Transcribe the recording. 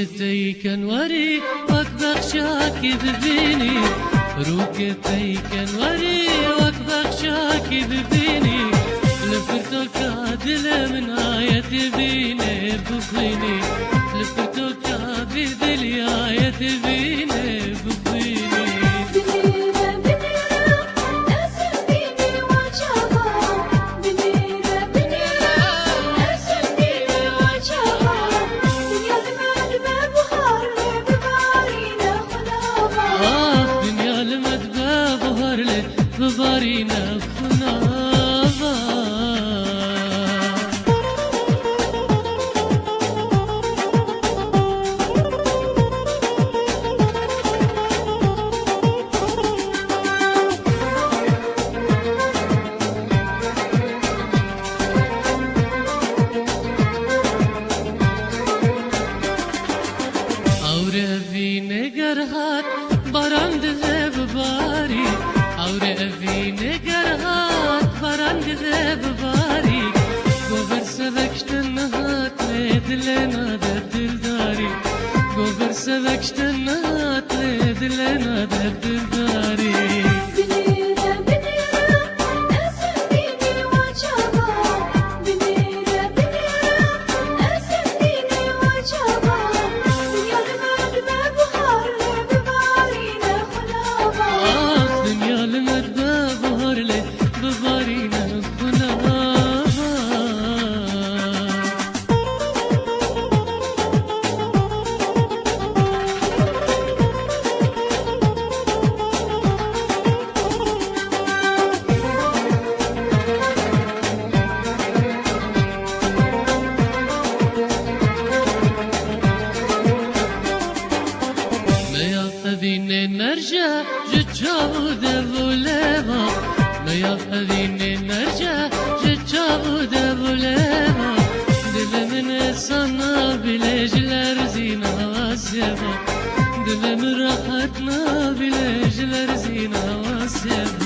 روكتي كنوري وكبخشاك ببيني روكتي كنوري وكبخشاك ببيني لفرتك عدل من آية بيني ببيني لفرتك عدل آية بيني ببيني ببارينا خنابا أورا بينا قرهات برند ذهب باري أورا بينا قرهات برند ذهب باري قبر سبكشت النهات ليدلنا دبدل داري قبر سبكشت النهات ليدلنا دبدل داري أذيني نرجع جتشاود بوليما ما يأذيني نرجع جتشاود بوليما دل من صنع بلجل رزينا واسيبا دل من راحتنا بلجل رزينا واسيبا